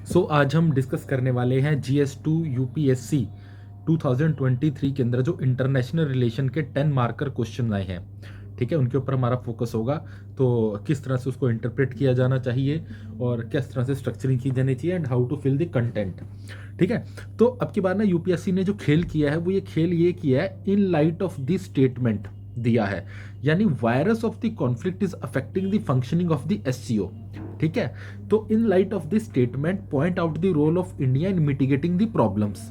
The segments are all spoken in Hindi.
आज हम डिस्कस करने वाले हैं GS2 UPSC 2023 के अंदर जो इंटरनेशनल रिलेशन के 10 मार्कर क्वेश्चन आए हैं, ठीक है, उनके ऊपर हमारा फोकस होगा। तो किस तरह से उसको इंटरप्रेट किया जाना चाहिए और किस तरह से स्ट्रक्चरिंग की जानी चाहिए and how to fill the content, ठीक है। तो अब की बार ना यूपीएससी ने जो खेल किया है वो ये खेल ये किया है in light of the statement दिया है, यानी virus of the conflict is affecting the functioning of the SCO, ठीक है। तो in light of this statement point out the role of India in mitigating the problems.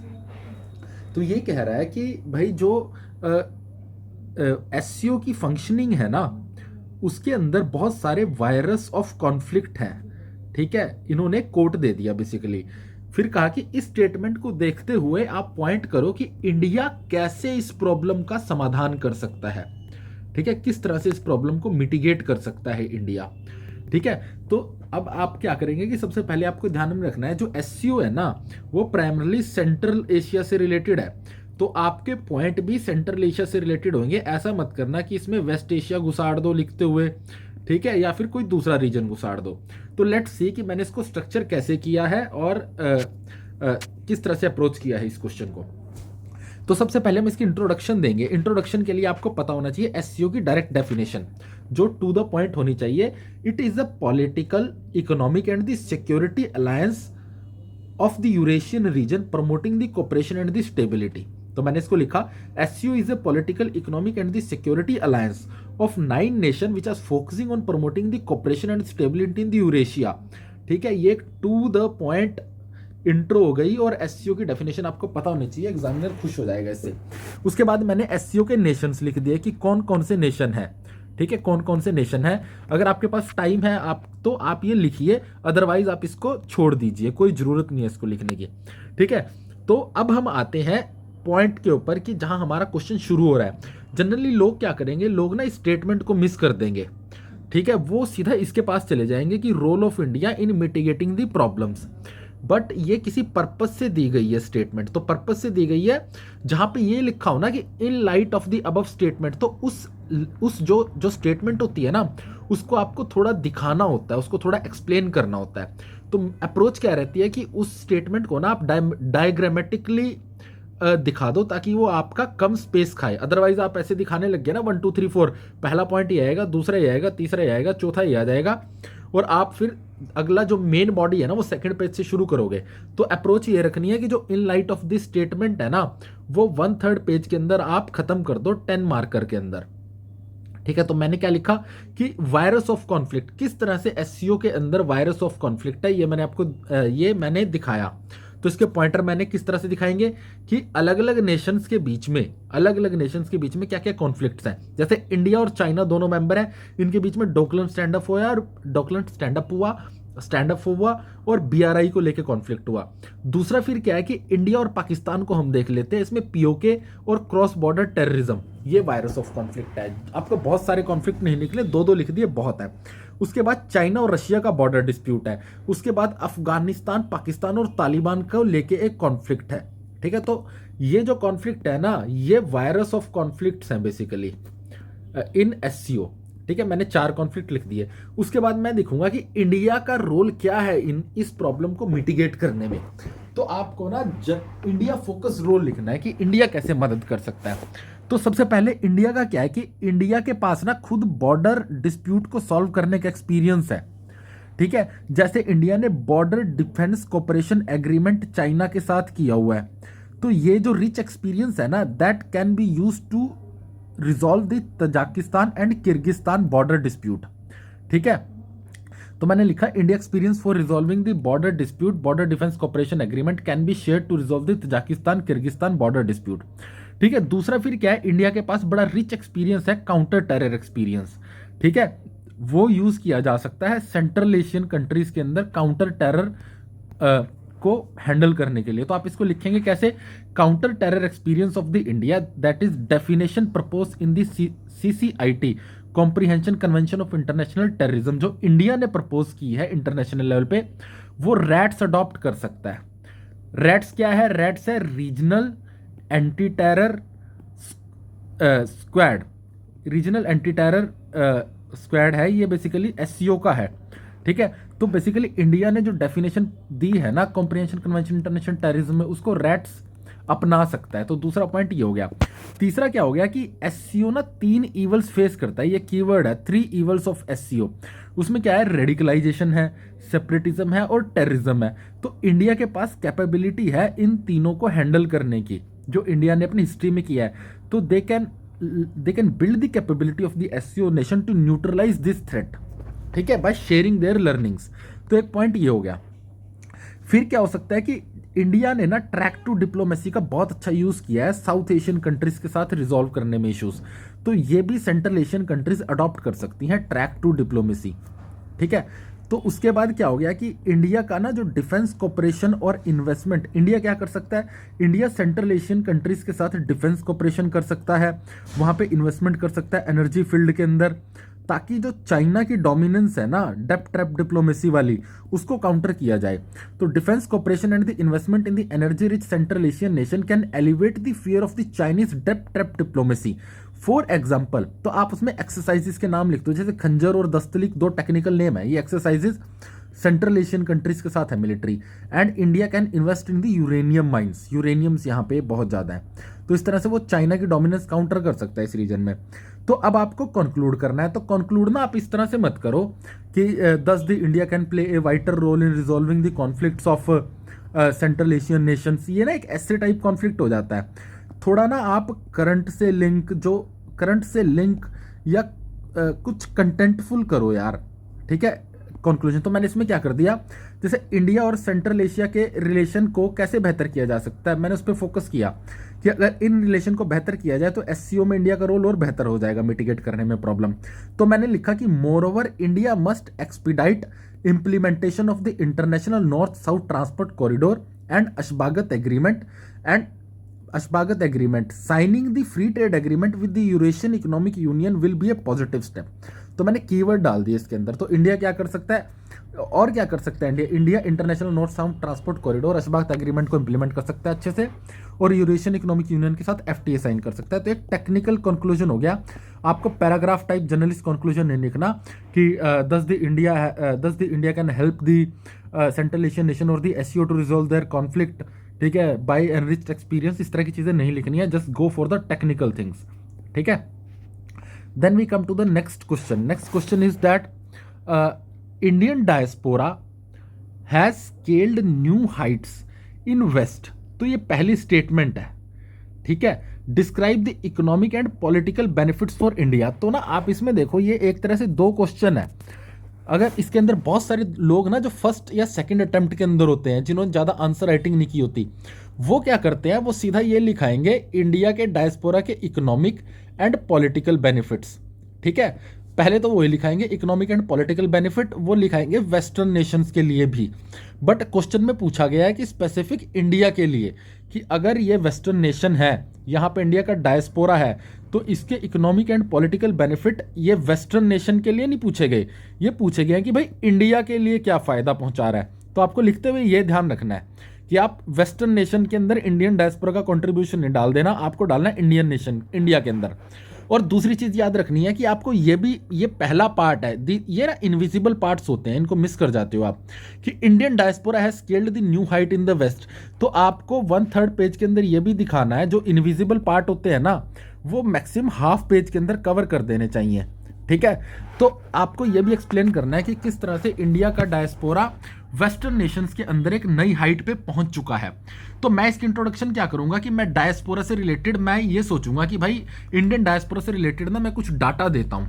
तो ये कह रहा है कि भाई जो एससीओ की फंक्शनिंग है ना, उसके अंदर बहुत सारे वायरस ऑफ कॉन्फ्लिक्ट हैं, ठीक है। इन्होंने कोट दे दिया बेसिकली। फिर कहा कि इस स्टेटमेंट को देखते हुए आप पॉइंट करो कि इंडिया कैसे इस प्रॉब्लम का समाधान कर सकता है, ठीक है, किस तरह से इस प्रॉब्लम को मिटिगेट कर सकता है इंडिया, ठीक है। तो अब आप क्या करेंगे कि सबसे पहले आपको ध्यान में रखना है जो एससीओ है ना, वो प्राइमरली सेंट्रल एशिया से रिलेटेड है। तो आपके पॉइंट भी सेंट्रल एशिया से रिलेटेड होंगे। ऐसा मत करना कि इसमें वेस्ट एशिया घुसाड़ दो लिखते हुए, ठीक है, या फिर कोई दूसरा रीजन घुसाड़ दो। तो लेट्स सी कि मैंने इसको स्ट्रक्चर कैसे किया है और किस तरह से अप्रोच किया है इस क्वेश्चन को। तो सबसे पहले हम इसकी इंट्रोडक्शन देंगे। इंट्रोडक्शन के लिए आपको पता होना चाहिए एससीओ की डायरेक्ट डेफिनेशन, जो टू द पॉइंट होनी चाहिए। It is a political, economic and the security alliance of the Eurasian region promoting the cooperation and the stability. तो मैंने इसको लिखा, SCO is a political, economic and the security alliance of 9 nation which are focusing on promoting the cooperation and stability in the Eurasia, ठीक है। ये एक टू द पॉइंट इंट्रो हो गई और एससीओ की डेफिनेशन आपको पता होनी चाहिए, एग्जामिनर खुश हो जाएगा इससे। उसके बाद मैंने एससीओ के नेशंस लिख दिए कि कौन कौन से नेशन है, ठीक है, कौन कौन से नेशन है। अगर आपके पास टाइम है आप तो आप ये लिखिए, अदरवाइज आप इसको छोड़ दीजिए, कोई जरूरत नहीं है इसको लिखने की, ठीक है। तो अब हम आते हैं पॉइंट के ऊपर कि जहां हमारा क्वेश्चन शुरू हो रहा है। जनरली लोग क्या करेंगे, लोग ना स्टेटमेंट को मिस कर देंगे, ठीक है, वो सीधा इसके पास चले जाएंगे कि role of India in mitigating the problems. But ये किसी पर्पस से दी गई है स्टेटमेंट, तो पर्पस से दी गई है जहां पे ये लिखा हो ना कि इन light of the above statement, तो उस जो स्टेटमेंट होती है ना, उसको आपको थोड़ा दिखाना होता है, उसको थोड़ा एक्सप्लेन करना होता है। तो अप्रोच क्या रहती है कि उस स्टेटमेंट को ना आप डायग्रामेटिकली दिखा दो ताकि वो आपका कम स्पेस खाए। अदरवाइज आप ऐसे दिखाने लग गए ना 1 2 3 4, पहला पॉइंट ये आएगा, दूसरा ये आएगा, तीसरा ये आएगा, चौथा ये आ जाएगा, और आप फिर अगला जो मेन बॉडी है ना वो सेकंड पेज से शुरू करोगे। तो अप्रोच ये रखनी है कि जो इन लाइट ऑफ दिस स्टेटमेंट है ना, वो 1/3 पेज के अंदर आप खत्म कर दो 10 मार्कर के अंदर, ठीक है। तो मैंने क्या लिखा कि वायरस ऑफ कॉन्फ्लिक्ट, किस तरह से एससीओ के अंदर वायरस ऑफ कॉन्फ्लिक्ट है, ये मैंने आपको ये मैंने दिखाया। तो इसके पॉइंटर मैंने किस तरह से दिखाएंगे कि अलग अलग नेशंस के बीच में, अलग अलग नेशंस के बीच में क्या क्या कॉन्फ्लिक्ट्स हैं। जैसे इंडिया और चाइना दोनों मेंबर हैं, इनके बीच में डोकलाम स्टैंड अप हुआ और बीआरआई को लेकर कॉन्फ्लिक्ट हुआ। दूसरा फिर क्या है कि इंडिया और पाकिस्तान को हम देख लेते हैं, इसमें पीओके और क्रॉस बॉर्डर टेररिज्म, ये वायरस ऑफ कॉन्फ्लिक्ट है। आपको बहुत सारे कॉन्फ्लिक्ट नहीं निकले, दो दो लिख दिए बहुत है। उसके बाद चाइना और रशिया का बॉर्डर डिस्प्यूट है। उसके बाद अफगानिस्तान, पाकिस्तान और तालिबान को लेके एक कॉन्फ्लिक्ट है, ठीक है। तो ये जो कॉन्फ्लिक्ट है ना, ये वायरस ऑफ कॉन्फ्लिक्ट्स हैं बेसिकली इन एससीओ, ठीक है। मैंने 4 कॉन्फ्लिक्ट लिख दिए। उसके बाद मैं दिखूंगा कि इंडिया का रोल क्या है इस प्रॉब्लम को मिटिगेट करने में। तो आपको ना इंडिया फोकस रोल लिखना है कि इंडिया कैसे मदद कर सकता है। तो सबसे पहले इंडिया का क्या है कि इंडिया के पास ना खुद बॉर्डर डिस्प्यूट को सॉल्व करने का एक्सपीरियंस है, ठीक है। जैसे इंडिया ने border defence cooperation agreement China के साथ किया हुआ है। तो ये जो रिच एक्सपीरियंस है ना, that can be use to resolve the Tajikistan and Kyrgyzstan border dispute, ठीक है। तो मैंने लिखा India experience for resolving the border dispute, border defence cooperation agreement can be share to resolve the Tajikistan Kyrgyzstan border dispute, ठीक है। दूसरा फिर क्या है, इंडिया के पास बड़ा रिच एक्सपीरियंस है काउंटर टेरर एक्सपीरियंस, ठीक है। वो यूज किया जा सकता है सेंट्रल एशियन कंट्रीज के अंदर काउंटर टेरर को हैंडल करने के लिए। तो आप इसको लिखेंगे कैसे, counter terror experience of the India, that is definition propose in the CCIT, comprehension convention of international terrorism, जो इंडिया ने प्रपोज की है इंटरनेशनल लेवल पे, वो रैट्स अडॉप्ट कर सकता है। रैट्स क्या है, रैट्स है regional anti terror squad, regional anti terror squad है, ये बेसिकली एससीओ का है, ठीक है। तो बेसिकली इंडिया ने जो डेफिनेशन दी है ना कॉम्प्रिहेंशन कन्वेंशन इंटरनेशनल टेररिज्म में, उसको रैट्स अपना सकता है। तो दूसरा पॉइंट ये हो गया। तीसरा क्या हो गया कि एससीओ ना 3 ईवल्स फेस करता है, ये कीवर्ड है 3 ईवल्स ऑफ एससीओ। उसमें क्या है, रेडिकलाइजेशन है, सेपरेटिज्म है और टेररिज्म है। तो इंडिया के पास कैपेबिलिटी है इन तीनों को हैंडल करने की, जो इंडिया ने अपनी हिस्ट्री में किया है। तो they can build the capability of the SCO nation to neutralise this threat, ठीक है, बाय शेयरिंग देयर लर्निंग्स। तो एक पॉइंट ये हो गया। फिर क्या हो सकता है कि इंडिया ने ना ट्रैक टू डिप्लोमेसी का बहुत अच्छा यूज किया है साउथ एशियन कंट्रीज के साथ रिजॉल्व करने में इश्यूज। तो ये भी सेंट्रल एशियन कंट्रीज अडॉप्ट कर सकती हैं ट्रैक टू डिप्लोमेसी, ठीक है। तो उसके बाद क्या हो गया कि इंडिया का ना जो डिफेंस कॉपरेशन और इन्वेस्टमेंट, इंडिया क्या कर सकता है, इंडिया सेंट्रल एशियन कंट्रीज के साथ डिफेंस कॉपरेशन कर सकता है, वहां पे इन्वेस्टमेंट कर सकता है एनर्जी फील्ड के अंदर, ताकि जो चाइना की डोमिनेंस है ना डेप ट्रैप डिप्लोमेसी वाली, उसको काउंटर किया जाए। तो defence cooperation and the investment in the energy rich Central Asian nation can elevate the fear of the Chinese debt trap diplomacy. For example, तो आप उसमें एक्सरसाइजेस के नाम लिख दो, जैसे खंजर और दस्तलिक 2 टेक्निकल नेम है, ये एक्सरसाइजेस सेंट्रल एशियन कंट्रीज के साथ है military. And India can invest in the uranium mines, uraniums यहाँ पे बहुत ज्यादा है। तो इस तरह से वो चाइना की डोमिनेंस काउंटर कर सकता है इस रीजन में। तो अब आपको कंक्लूड करना है, तो कंक्लूड ना आप इस तरह से मत करो कि thus the India can play a wider role in resolving the conflicts of Central Asian nations. ये ना एक ऐसे टाइप कॉन्फ्लिक्ट हो जाता है। थोड़ा ना आप करंट से लिंक या कुछ कंटेंटफुल करो यार, ठीक है। कंक्लूजन तो मैंने इसमें क्या कर दिया, जैसे इंडिया और सेंट्रल एशिया के रिलेशन को कैसे बेहतर किया जा सकता है, मैंने उस पर फोकस किया कि अगर इन रिलेशन को बेहतर किया जाए तो एससीओ में इंडिया का रोल और बेहतर हो जाएगा मिटिगेट करने में प्रॉब्लम। तो मैंने लिखा कि moreover India must expedite implementation of the International North South Transport Corridor and Ashgabat agreement signing the free trade agreement with the Eurasian Economic Union will be a positive step. तो मैंने कीवर्ड डाल दिया इसके अंदर। तो इंडिया क्या कर सकता है और क्या कर सकता है, India International North South Transport Corridor Ashgabat agreement को इंप्लीमेंट कर सकता है अच्छे से, और यूरेशियन इकोनॉमिक यूनियन के साथ एफटीए साइन कर सकता है। तो एक टेक्निकल कंक्लूजन हो गया। आपको पैराग्राफ टाइप जर्नलिस्ट कंक्लूजन नहीं लिखना कि thus the India can help the Central Asian nation और the SCO to resolve their conflict, ठीक है, बाय एनरिच्ड एक्सपीरियंस। इस तरह की चीजें नहीं लिखनी है, just go for the technical things, ठीक है। Then we come to the next question. Next question is that Indian diaspora has scaled new heights in West. तो ये पहली स्टेटमेंट है, ठीक है। Describe the economic and political benefits for India. तो ना आप इसमें देखो, ये एक तरह से 2 क्वेश्चन है। अगर इसके अंदर बहुत सारे लोग ना जो फर्स्ट या सेकंड अटेम्प्ट के अंदर होते हैं, जिन्होंने ज़्यादा आंसर राइटिंग नहीं की होती, वो क्या करते हैं, वो सीधा ये लिखाएंगे इंडिया के डायस्पोरा के इकोनॉमिक एंड पॉलिटिकल बेनिफिट्स, ठीक है। पहले तो वही लिखाएंगे इकोनॉमिक एंड पॉलिटिकल बेनिफिट, वो लिखाएंगे वेस्टर्न नेशंस के लिए भी। बट क्वेश्चन में पूछा गया है कि स्पेसिफिक इंडिया के लिए, कि अगर ये वेस्टर्न नेशन है, यहाँ पे इंडिया का डायस्पोरा है, तो इसके इकोनॉमिक एंड पॉलिटिकल बेनिफिट ये वेस्टर्न नेशन के लिए नहीं पूछे गए, ये पूछे गए हैं कि भाई इंडिया के लिए क्या फ़ायदा पहुंचा रहा है। तो आपको लिखते हुए ये ध्यान रखना है कि आप वेस्टर्न नेशन के अंदर इंडियन डायस्पोरा का कंट्रीब्यूशन नहीं डाल देना, आपको डालना है इंडियन नेशन, इंडिया के अंदर। और दूसरी चीज याद रखनी है कि आपको ये पहला पार्ट है, ये ना इनविजिबल पार्ट्स होते हैं, इनको मिस कर जाते हो आप, कि Indian diaspora has scaled the new height in the West. तो आपको 1/3 पेज के अंदर ये भी दिखाना है, जो इनविजिबल पार्ट होते हैं ना, वो मैक्सिमम हाफ पेज के अंदर कवर कर देने चाहिए, ठीक है। तो आपको ये भी एक्सप्लेन करना है कि किस तरह से इंडिया का डायस्पोरा वेस्टर्न नेशंस के अंदर एक नई हाइट पे पहुंच चुका है। तो मैं इसकी इंट्रोडक्शन क्या करूंगा कि मैं डायस्पोरा से रिलेटेड मैं ये सोचूंगा कि भाई इंडियन डायस्पोरा से रिलेटेड ना मैं कुछ डाटा देता हूं,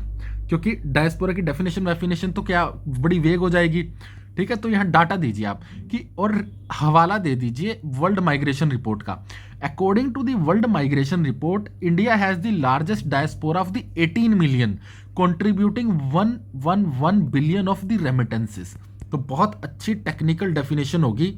क्योंकि डायस्पोरा की डेफिनेशन तो क्या बड़ी वेग हो जाएगी, ठीक है। तो यहाँ डाटा दीजिए आप कि, और हवाला दे दीजिए वर्ल्ड माइग्रेशन रिपोर्ट का। According to the World Migration Report, India has the largest diaspora of the 18 million contributing 111 billion of the remittances. तो बहुत अच्छी टेक्निकल डेफिनेशन होगी।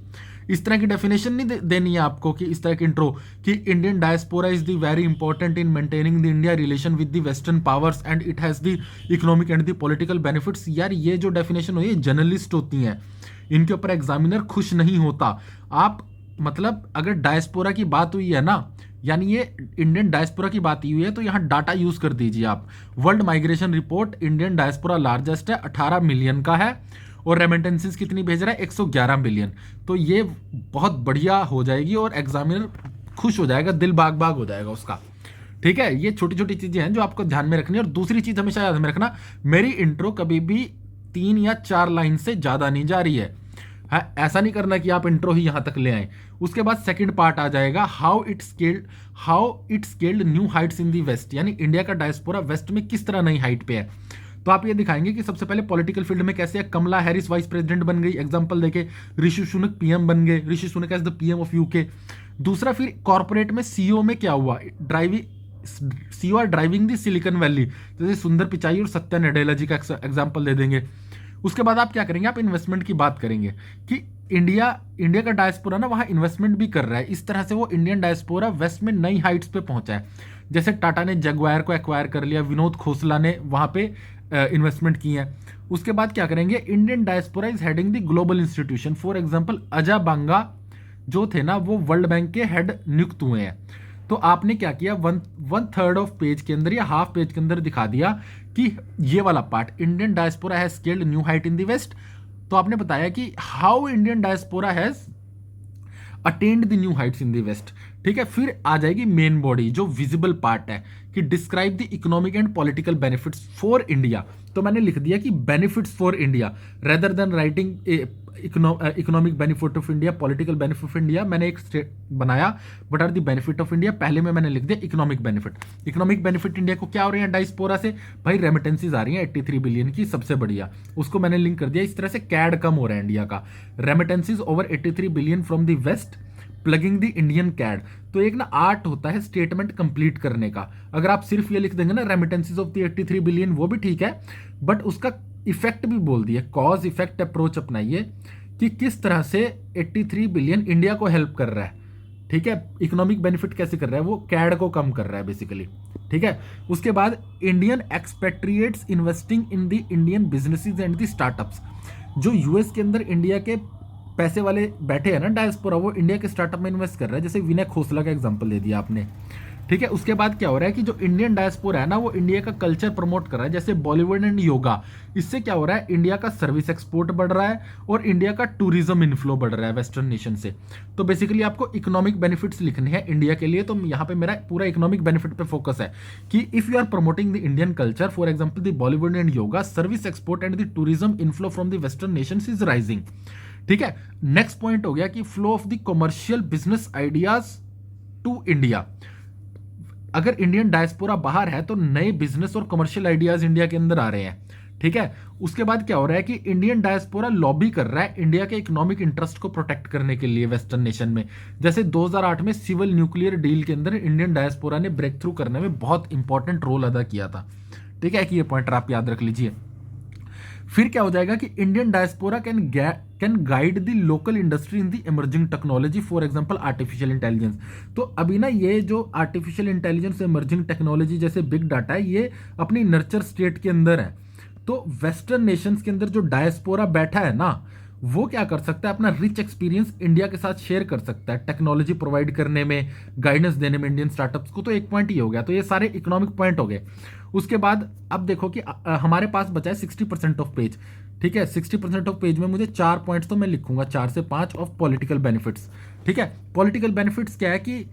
इस तरह की डेफिनेशन नहीं देनी है आपको कि इस तरह की इंट्रो कि Indian diaspora is the very important in maintaining the India relation with the western powers and it has the economic and the political benefits. यार ये जो डेफिनेशन होती है जर्नलिस्ट होती हैं, इनके ऊपर एग्जामिनर खुश नहीं होता। आप मतलब अगर डायस्पोरा की बात हुई है ना, यानी ये इंडियन डायस्पोरा की बात हुई है, तो यहाँ डाटा यूज कर दीजिए आप। World Migration report, Indian diaspora largest है, 18 मिलियन का है, और रेमिटेंसेस कितनी भेज रहा है, 111 बिलियन। तो ये बहुत बढ़िया हो जाएगी और एग्जामिनर खुश हो जाएगा, दिल बाग बाग हो जाएगा उसका। ठीक है, ये छोटी छोटी चीजें हैं जो आपको ध्यान में रखनी है। और दूसरी चीज हमेशा याद में रखना, मेरी इंट्रो कभी भी 3 या 4 लाइन से ज्यादा नहीं जा रही है। हाँ, ऐसा नहीं करना कि आप इंट्रो ही यहां तक ले आए। उसके बाद सेकंड पार्ट आ जाएगा, how it scaled new heights in the West, यानी इंडिया का डायस्पोरा वेस्ट में किस तरह नई हाइट पे है। तो आप ये दिखाएंगे कि सबसे पहले पॉलिटिकल फील्ड में कैसे है, कमला हैरिस वाइस प्रेसिडेंट बन गई, एग्जांपल देके ऋषि सुनक पीएम बन गए, Rishi Sunak as the PM of UK. दूसरा, फिर कॉर्पोरेट में सीईओ में क्या हुआ, CEO are driving the Silicon Valley, जैसे सुंदर पिचाई और सत्या नडेला जी का एग्जांपल दे देंगे। उसके बाद आप क्या करेंगे, आप इन्वेस्टमेंट की बात करेंगे कि इंडिया का डायस्पोरा ना वहां इन्वेस्टमेंट भी कर रहा है, इस तरह से वो इंडियन डायस्पोरा वेस्ट में नई हाइट्स पे पहुंचा है। जैसे टाटा ने जगवायर को एक्वायर कर लिया, विनोद खोसला ने वहां पे इन्वेस्टमेंट की है। उसके बाद क्या करेंगे, Indian diaspora is heading the global institution, for example Ajay Banga जो थे ना वो वर्ल्ड बैंक के हेड नियुक्त हुए हैं। तो आपने क्या किया, वन थर्ड ऑफ पेज के अंदर या हाफ पेज के अंदर दिखा दिया कि ये वाला part, Indian diaspora has scaled new height in the West. तो आपने बताया कि how Indian diaspora has attend the new heights in the West. ठीक है, फिर आ जाएगी मेन बॉडी जो विजिबल पार्ट है कि describe the economic and political benefits for India. तो मैंने लिख दिया कि benefits for India rather than writing economic benefit of India, political benefit of India. मैंने एक बनाया what are the benefit of India, पहले में मैंने लिख दिया economic benefit. Economic benefit India को क्या हो रही है डायस्पोरा से, भाई रेमिटेंसीज आ रही है 83 बिलियन की, सबसे बढ़िया, उसको मैंने लिंक कर दिया। इस तरह से कैड कम हो रहा है इंडिया का, remittances over 83 billion from the west plugging the Indian CAD. तो एक ना आर्ट होता है स्टेटमेंट कंप्लीट करने का। अगर आप सिर्फ ये लिख देंगे ना रेमिटेंसीज ऑफ द 83 बिलियन, वो भी ठीक है, बट उसका इफेक्ट भी बोल दिया, कॉज इफेक्ट अप्रोच अपनाइए कि किस तरह से 83 बिलियन इंडिया को हेल्प कर रहा है। ठीक है, इकोनॉमिक बेनिफिट कैसे कर रहा है, वो कैड को कम कर रहा है बेसिकली। ठीक है, उसके बाद Indian expatriates investing in the Indian businesses and the startups, जो यूएस के अंदर इंडिया के पैसे वाले बैठे हैं ना डायस्पोरा, वो इंडिया के स्टार्टअप में इन्वेस्ट कर रहा है, जैसे विनय खोसला का एग्जांपल दे दिया आपने। ठीक है, उसके बाद क्या हो रहा है कि जो इंडियन डायस्पोरा है ना वो इंडिया का कल्चर प्रमोट कर रहा है, जैसे बॉलीवुड एंड योगा। इससे क्या हो रहा है, इंडिया का सर्विस एक्सपोर्ट बढ़ रहा है और इंडिया का टूरिज्म इनफ्लो बढ़ रहा है वेस्टर्न नेशन से। तो बेसिकली आपको इकोनॉमिक बेनिफिट्स लिखने हैं इंडिया के लिए। तो यहाँ पे मेरा पूरा इकोनॉमिक बेनिफिट पे फोकस है कि if you are promoting the Indian culture, for example the Bollywood and yoga, service export and the tourism inflow from the western nation is rising. ठीक है, नेक्स्ट पॉइंट हो गया कि flow of the commercial business ideas to India. अगर इंडियन डायस्पोरा बाहर है तो नए बिजनेस और कमर्शियल आइडियाज इंडिया के अंदर आ रहे हैं। ठीक है, उसके बाद क्या हो रहा है कि इंडियन डायस्पोरा लॉबी कर रहा है इंडिया के इकोनॉमिक इंटरेस्ट को प्रोटेक्ट करने के लिए वेस्टर्न नेशन में। जैसे 2008 में सिविल न्यूक्लियर डील के अंदर इंडियन डायस्पोरा ने ब्रेक थ्रू करने में बहुत इंपॉर्टेंट रोल अदा किया था। ठीक है, कि ये पॉइंट आप याद रख लीजिए। फिर क्या हो जाएगा कि Indian diaspora can guide the local industry in the emerging technology, for example artificial intelligence. तो अभी ना ये जो आर्टिफिशियल इंटेलिजेंस इमर्जिंग टेक्नोलॉजी जैसे बिग डाटा है, ये अपनी नर्चर स्टेट के अंदर है। तो वेस्टर्न नेशंस के अंदर जो डायस्पोरा बैठा है ना, वो क्या कर सकता है, अपना रिच एक्सपीरियंस इंडिया के साथ शेयर कर सकता है, टेक्नोलॉजी प्रोवाइड करने में, गाइडेंस देने में इंडियन स्टार्टअप्स को। तो एक पॉइंट ये हो गया। तो ये सारे इकोनॉमिक पॉइंट हो गए। उसके बाद अब देखो कि हमारे पास बचा है 60% ऑफ पेज। ठीक है, 60% ऑफ पेज में मुझे 4 पॉइंट्स तो मैं लिखूंगा, 4 से 5 ऑफ पॉलिटिकल बेनिफिट्स। ठीक है, पॉलिटिकल बेनिफिट्स क्या है कि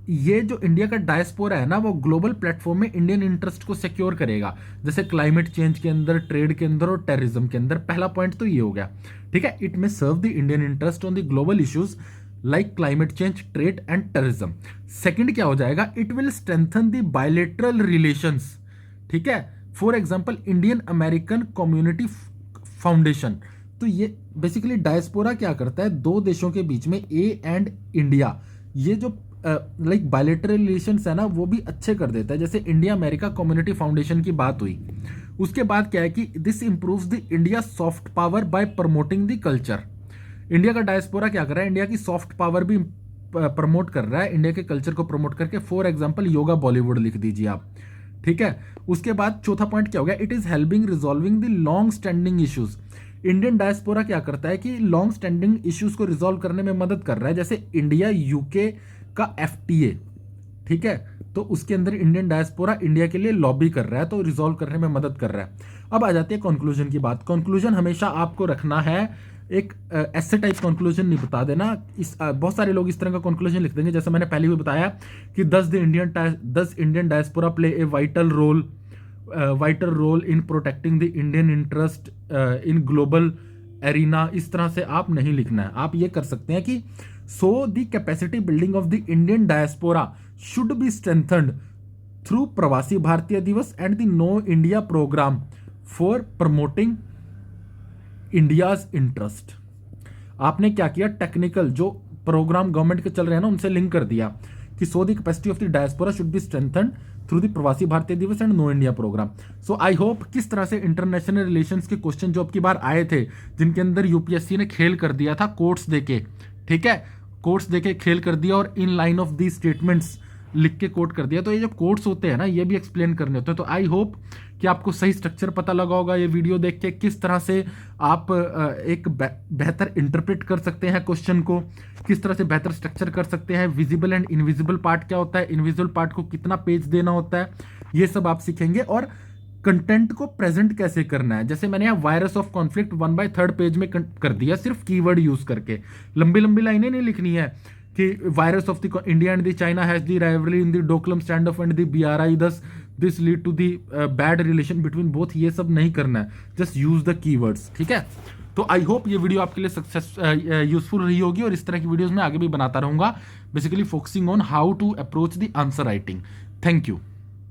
ये जो इंडिया का डायस्पोरा है ना, वो ग्लोबल प्लेटफॉर्म में इंडियन इंटरेस्ट को सिक्योर करेगा, जैसे क्लाइमेट चेंज के अंदर, ट्रेड के अंदर और टेररिज्म के अंदर। पहला पॉइंट तो ये हो गया। ठीक है, it may serve the Indian interest on the global issues like climate change, trade and terrorism. Second क्या हो जाएगा, it will strengthen the bilateral relations. ठीक है, for example Indian American community foundation. तो ये बेसिकली डायस्पोरा क्या करता है, दो देशों के बीच में ए एंड इंडिया, ये जो लाइक बायलेटरल रिलेशंस है ना, वो भी अच्छे कर देता है। जैसे इंडिया अमेरिका कम्युनिटी फाउंडेशन की बात हुई। उसके बाद क्या है कि this improves the India soft power bye promoting the culture. India का डायस्पोरा क्या कर रहा है, इंडिया की सॉफ्ट पावर भी प्रमोट कर रहा है, इंडिया के कल्चर को प्रमोट करके। फॉर एग्जाम्पल योगा बॉलीवुड लिख दीजिए आप। ठीक है, उसके बाद चौथा पॉइंट क्या हो गया, it is helping resolving the long standing issues. Indian diaspora क्या करता है कि लॉन्ग स्टैंडिंग इश्यूज को रिजॉल्व करने में मदद कर रहा है, जैसे इंडिया यूके का एफटीए। ठीक है, तो उसके अंदर इंडियन डायस्पोरा इंडिया के लिए लॉबी कर रहा है, तो रिजॉल्व करने में मदद कर रहा है। अब आ जाती है कंक्लूजन की बात। कंक्लूजन हमेशा आपको रखना है एक ऐसे टाइप कंक्लूजन नहीं बता देना। बहुत सारे लोग इस तरह का कंक्लूजन लिख देंगे, जैसे मैंने पहले भी बताया कि 10 Indian diaspora play a vital role in protecting the Indian interest in global arena. इस तरह से आप नहीं लिखना है। आप ये कर सकते हैं कि so the capacity building of the Indian diaspora should be strengthened through Pravasi Bharatiya Divas and the Know India programme for promoting India's interest. आपने क्या किया, टेक्निकल जो प्रोग्राम गवर्नमेंट के चल रहे हैं ना उनसे लिंक कर दिया कि so the capacity of the diaspora should be strengthened through the Pravasi Bharatiya Divas and Know India programme. So I hope किस तरह से इंटरनेशनल रिलेशंस के क्वेश्चन जो अब की बार आए थे, जिनके अंदर यूपीएससी ने खेल कर दिया था कोट्स देके, ठीक है, कोट्स देके खेल कर दिया और in line of the statements लिख के कोट कर दिया। तो ये जो कोट्स होते हैं ना, ये भी एक्सप्लेन करने होते हैं। तो आई होप कि आपको सही स्ट्रक्चर पता लगा होगा ये वीडियो देख के, किस तरह से आप एक बेहतर इंटरप्रेट कर सकते हैं क्वेश्चन को, किस तरह से बेहतर स्ट्रक्चर कर सकते हैं, विजिबल एंड इनविजिबल पार्ट क्या होता है, इनविजिबल पार्ट को कितना पेज देना होता है, ये सब आप सीखेंगे। और कंटेंट को प्रेजेंट कैसे करना है, जैसे मैंने यहाँ वायरस ऑफ कॉन्फ्लिक्ट 1/3 पेज में कर दिया सिर्फ कीवर्ड यूज करके। लंबी लंबी लाइनें नहीं लिखनी है कि whereas of the India and the China has the rivalry in the Doklam stand off and the BRI, thus this lead to the bad relation between both. ये सब नहीं करना है, जस्ट यूज द कीवर्ड्स, ठीक है। तो आई होप ये वीडियो आपके लिए यूजफुल रही होगी और इस तरह की वीडियोस मैं आगे भी बनाता रहूंगा, basically focusing on how to approach the answer writing. Thank you.